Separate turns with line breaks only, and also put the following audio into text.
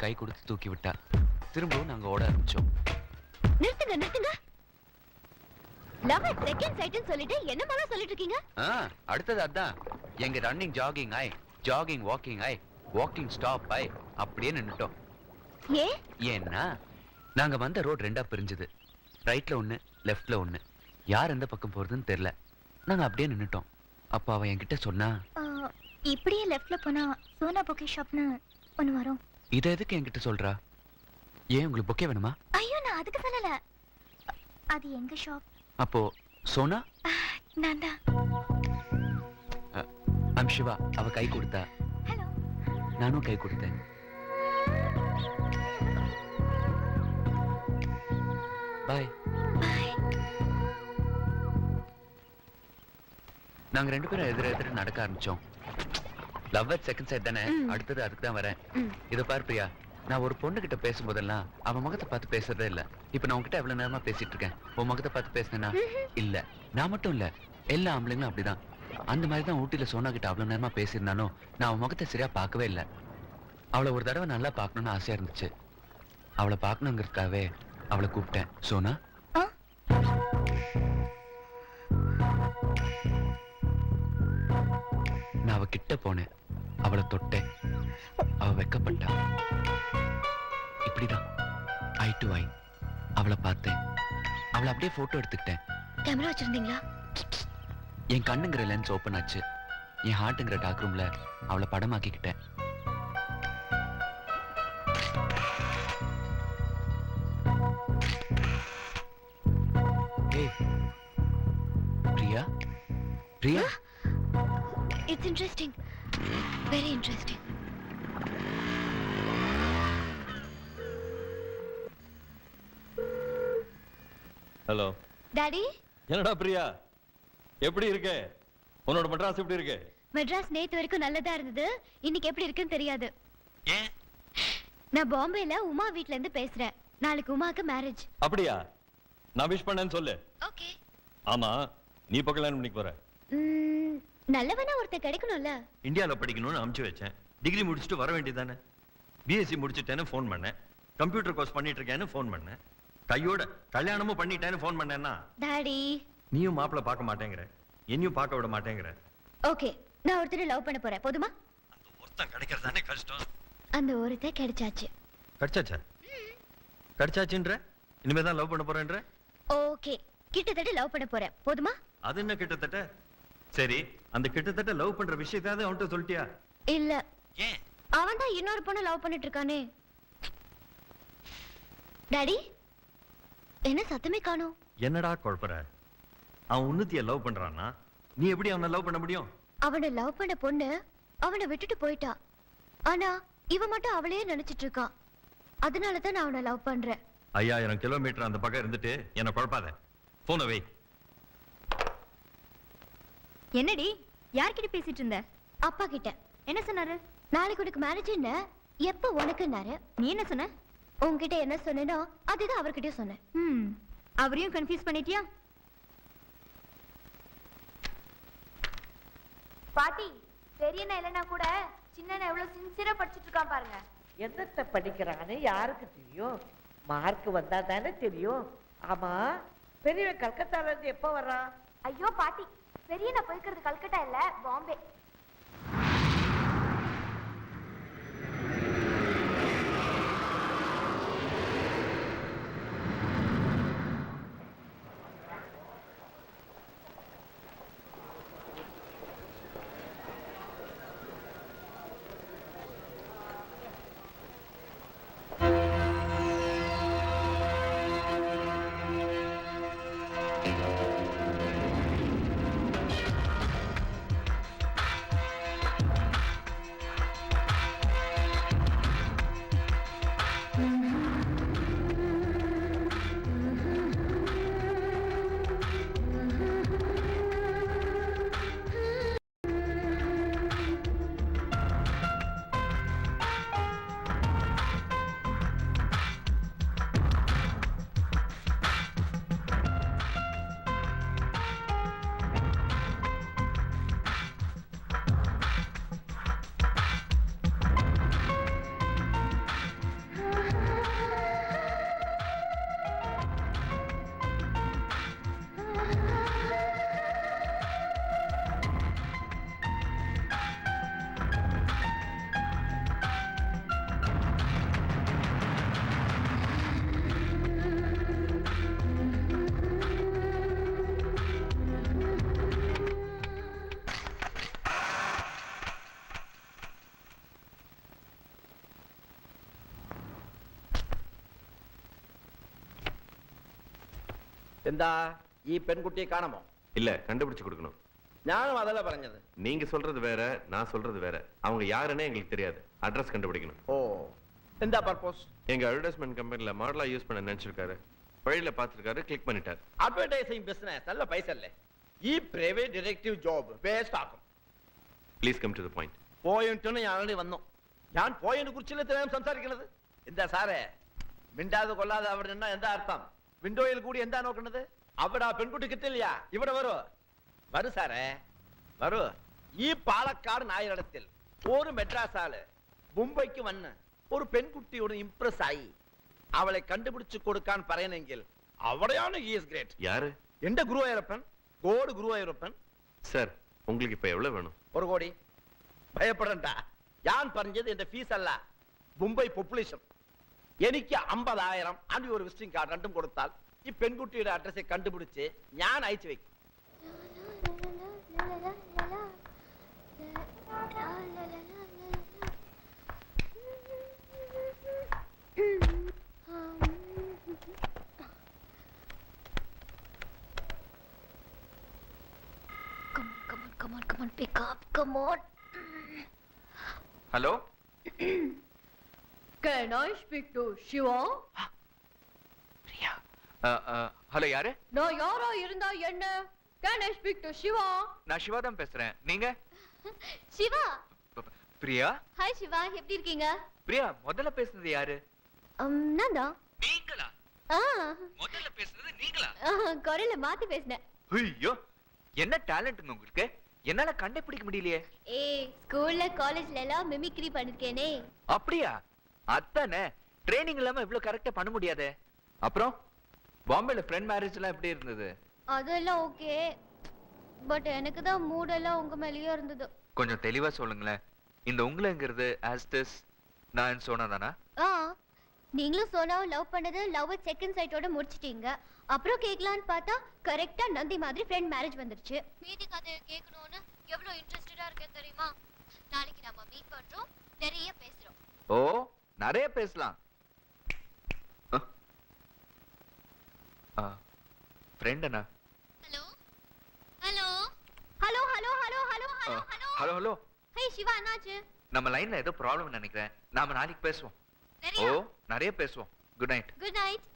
கை கொடுத்து தூக்கி விட்டா. திரும்பவும் நாங்க ஓட ஆரம்பிச்சோம்.
நிறுத்துங்க நிறுத்துங்க. லவ் அட் செகண்ட் சைட்னு சொல்லிட்டு என்னமாலாம் சொல்லிட்டு இருக்கீங்க?
அடுத்தது அதான். எங்க ரன்னிங் ஜாகிங் ஆய், ஜாகிங் வாக்கிங் ஆய், வாக்கிங் ஸ்டாப் ஆய் அப்படியே நின்னுட்டோம். ஏன்னா நாங்க வந்த ரோட் ரெண்டா பிரிஞ்சுது. ரைட்ல ஒண்ணு, லெஃப்ட்ல ஒண்ணு. யார் எந்த பக்கம் போறதுன்னு தெரியல. நாங்க அப்படியே நின்னுட்டோம். அப்ப அவ என்கிட்ட சொன்னா,
இப்படியே லெஃப்ட்ல போனா சோனா பொக்கே ஷாப்னு ஒன்னு வரும்.
இத எதுக்கு என்கிட்ட சொல்றா? ஏன் உங்களுக்கு பொக்கே வேணுமா?
ஐயோ நான் அதுக்கு சொல்லல. அது எங்க ஷாப்.
அப்போ சோனா?
நான் தான்.
ஐம் சிவா. அவ கை கொடுத்தா.
ஹலோ.
நானும் கை கொடுத்தேன். பாய்.
பாய்.
நாங்க ரெண்டு பேரும் எதிர நடக்க ஆரம்பிச்சோம். லவ் அட் செகண்ட் சைட் தானே, அடுத்தது அதுக்கு தான் வரேன். இத பாரு பிரியா, நான் ஒரு பொண்ணு கிட்ட பேசும்போதெல்லாம் அவன் முகத்தை பார்த்து பேசுறதே இல்ல. இப்ப நான் உன்கிட்ட எவ்வளவு நேரமா பேசிட்டு இருக்கேன். உன் முகத்தை பார்த்து பேசினேனா? இல்ல. நான் மட்டும் இல்ல, எல்லா ஆம்பளைங்களும் அப்படிதான். அந்த மாதிரி தான் ஊட்டியில சோனா கிட்ட அவ்வளவு நேரமா பேசியிருந்தாலும் நான் அவன் முகத்தை சரியா பார்க்கவே இல்லை. அவளை ஒரு தடவை நல்லா பார்க்கணும்னு ஆசையா இருந்துச்சு. அவளை பார்க்கணுங்கிறதுக்காகவே அவளை கூப்பிட்டேன். சோனா, நான் அவ கிட்ட போனேன். அவளை தொட்டேன். அவ வெக்கப்பட்டா. இப்படிதான் ஐ டு ஐ அவளை பார்த்தேன். அவளை அப்படியே போட்டோ எடுத்துக்கிட்டேன்.
கேமரா வச்சிருந்தீங்களா?
என் கண்ணுங்கிற லென்ஸ் ஓபன் ஆச்சு. என் ஹார்ட்ங்கிற டார்க் ரூம்ல அவளை படமாக்கிக்கிட்டேன். ஏய் Priya, Priya.
It's interesting, very interesting.
Hello
daddy.
என்னடா பிரியா, எப்படி இருக்க? உன்னோட மெட்ராஸ் எப்படி இருக்கு?
மெட்ராஸ் நேத்து வரைக்கும் நல்லதா இருந்தது. இன்னைக்கு எப்படி இருக்குன்னு தெரியாது.
ஏன்?
நான் பாம்பேல உமா வீட்ல இருந்து பேசுறேன். நாளைக்கு உமாக்கு மேரேஜ்.
அப்படியா? நான் விஷ் பண்ணேன்னு சொல்லு.
ஓகே.
ஆமா, நீ இப்ப கல்யாணம் பண்ணிக்க போற?
நல்லவனா ஒருத்தர் கிடைக்கணும்ல.
இந்தியால படிக்கணும்னு அனுப்பிச்சு வச்சேன். டிகிரி முடிச்சுட்டு வர வேண்டியதானே? பிஎஸ்சி முடிச்சுட்டேன்னு ஃபோன் பண்ணேன். கம்ப்யூட்டர் கோர்ஸ் பண்ணிட்டு இருக்கேன்னு ஃபோன் பண்ணேன். கையோட கல்யாணமும் பண்ணிட்டேன்னு ஃபோன் பண்ணேன்னா
டாடி,
நீயும் மாப்பிள்ள பார்க்க மாட்டேங்கிற, என்னையும் பார்க்க விட மாட்டேங்கிற.
ஓகே, நான் ஒருத்தரை லவ் பண்ண போறேன். போதுமா?
அந்த ஒருத்தன் கிடைக்கிறதானே கஷ்டம்.
அந்த ஒருத்தர் கிடைச்சாச்சு.
கிடைச்சாச்சா? கிடைச்சாச்சுன்ற? இனிமே தான் லவ் பண்ண போறேன்ற?
ஓகே, கிட்டத்தட்ட லவ் பண்ண போறேன். போதுமா?
அது என்ன கிட்டத்தட்ட? சரி, அந்த கிட்டத்தட்ட லவ் பண்ற விஷயத்தையாவது அவன்கிட்ட சொல்லிட்டியா?
இல்ல.
ஏன்?
அவன் தான் இன்னொரு பொண்ணு லவ் பண்ணிட்டு இருக்கானே. டாடி, என்ன சத்தமே காணோம்?
என்னடா குழப்பற? அவன் உன்னத்திய லவ் பண்றான்னா நீ எப்படி அவனை லவ் பண்ண முடியும்?
அவனை லவ் பண்ண பொண்ணு அவனை விட்டுட்டு போயிட்டா. ஆனா இவன் மட்டும் அவளையே நினைச்சிட்டு இருக்கான். அதனாலதான் நான் அவனை லவ் பண்றேன்.
5000 கிலோமீட்டர் அந்த பக்கம் இருந்துட்டு என்ன குழப்பாத. போன வை.
என்னடி, யார்கிட்ட பேசிட்டு இருந்த? அப்பா கிட்ட. என்ன சொன்னாரு? நாளைக்கு உனக்கு மேரேஜ். என்ன எப்ப உனக்குன்னாரு. நீ என்ன சொன்ன? உன்கிட்ட என்ன சொன்னேனோ அதுதான் அவர்கிட்டயும் சொன்னேன். அவரையும் கன்ஃபியூஸ் பண்ணிட்டியா?
பாட்டி, பெரியண்ணா இல்லைன்னா கூட சின்னண்ணா எவ்வளவு சின்சியரா படிச்சுட்டு இருக்கான் பாருங்க.
என்னத்த படிக்கிறான்னு யாருக்கு தெரியும்? மார்க் வந்தா தானே தெரியும். ஆமா, பெரியவன் கல்கத்தால இருந்து எப்ப வர்றான்?
ஐயோ பாட்டி, பெரியண்ணா போய்க்கிறது கல்கட்டா இல்ல, பாம்பே.
എന്താ ഈ പെൺകുട്ടിയെ കാണാമോ?
இல்ல கண்டுபிடிச்சு கொடுக்கணும்.
ഞാനും അതല്ല പറഞ്ഞത്.
நீங்க சொல்றது வேற, நான் சொல்றது வேற. அவங்க யாருன்னே எங்களுக்கு தெரியாது. அட்ரஸ் கண்டுபிடிக்கணும்.
ഓ എന്താ പർപ്പസ്?
எங்க அட்வர்டைஸ்மெண்ட் கம்பெனில மாடலா யூஸ் பண்ண நினைச்சிருக்காரு. வழியில பார்த்திருக்காரு, கிளிக் பண்ணிட்டார்.
അഡ്വർടൈസിംഗ് ബിസിനസ് നല്ല പൈസ അല്ലേ? ഈ പ്രൈവറ്റ് ഡിറ്റക്റ്റീവ് ജോബ് വേസ്റ്റ് ആക്കും.
Please come to the point.
പോയിന്റിന് ഞാൻ ആൾറെഡി വന്നു. ഞാൻ പോയിന്റ് കുറിച്ചല്ലേ ഇത്രയും സംസാരിക്കുന്നത്? എന്താ സാറേ മിണ്ടാതെ കൊള്ളാതെ അവിടെ നിന്നാ എന്താ അർത്ഥം? വിൻഡോയിൽ കൂടി എന്താ നോക്കുന്നത്? അവിടെ ആ പെൺകുട്ടി കിട്ടില്ല. ഇവിടെ വരൂ വരൂ സാറേ വരൂ. ഈ പാലക്കാട് നായരിടത്തിൽ ഒരു മെഡ്രാസ് ആള് മുംബൈക്ക് വന്ന് ഒരു പെൺകുട്ടിയോട് ഇംപ്രസ് ആയി അവളെ കണ്ടുപിടിച്ചു കൊടുക്കാൻ പറയണമെങ്കിൽ അവിടെയാണ് he is great.
யாரு?
എന്റെ ഗുരുവായൂരപ്പൻ, ഗോഡ് ഗുരുവായൂരപ്പൻ.
சார் உங்களுக்கு இப்ப எவ்வளவு வேணும்?
1 കോടി. ഭയപ്പെടണ്ട, ഞാൻ പറഞ്ഞത് എന്റെ ഫീസ് അല്ല, മുംബൈ പോപ്പുലേഷൻ. എനിക്ക് 50,000 ആൻഡ് ഒരു വിസിറ്റിംഗ് കാർഡ് രണ്ടും കൊടുത്താൽ ഈ പെൺകുട്ടിയുടെ അഡ്രസ് കണ്ടുപിടിച്ച് ഞാൻ അയച്ചു വെക്കും.
Come on, pick up, come on.
Hello
Can I speak to Shiva?
Priya. Hello யாரு?
நான் யாரா இருந்தா என்ன? Can I speak to Shiva?
நான் சிவா தான் பேசுறேன். நீங்க?
Shiva.
பிரியா?
Hi Shiva, எப்படி இருக்கீங்க?
பிரியா முதல்ல பேசுனது யாரு?
நான் தான்.
நீங்களா? முதல்ல பேசுனது நீங்களா?
குரல்ல மாத்தி பேசினேன்.
ஐயோ என்ன டேலண்ட்ங்க உங்களுக்கு, என்னால கண்டுபிடிக்க முடியலையே.
ஏய், ஸ்கூல்ல காலேஜ்ல எல்லாம் மிமிக்ரி பண்ணிருக்கேனே.
அப்படியா? அதானே, ட்ரைனிங் இல்லாம இவ்வளவு கரெக்டா பண்ண முடியாதே. அப்புறம் பாம்பேல ஃப்ரெண்ட் மேரேஜ் எல்லாம் எப்படி இருந்தது?
அதெல்லாம் ஓகே, பட் எனக்கு தான் மூட் எல்லாம் உங்க மேலயே இருந்தது.
கொஞ்சம் தெளிவா சொல்லுங்களேன். இந்த உங்களுங்கிறது as this நான் சொன்னதானா?
நீங்களும் சோனாவும் லவ் பண்ணது லவ் அட் செகண்ட் சைட்டோட முடிச்சிட்டீங்க. அப்புறம் கேட்கலான்னு பார்த்தா கரெக்டா நந்தி மாதிரி ஃப்ரெண்ட் மேரேஜ் வந்துருச்சு. மீதி கதை கேட்கணும்னு எவ்வளவு இன்ட்ரெஸ்டடா இருக்கேன் தெரியுமா? நாளைக்கு நம்ம மீட் பண்றோம், நிறைய பேசுறோம்.
ஓ நிறைய பேசலாம். ஃப்ரெண்ட் அண்ணா.
Hello hello hello hello hello hello hello hello
hello hello.
Hey Siva, என்னாச்சு?
நம்ம லைன்ல ஏதோ ப்ராப்ளம் நினைக்கிறேன். நாம நாளைக்கு பேசுவோம். ஓ நிறைய பேசுவோம். Good night.
Good night.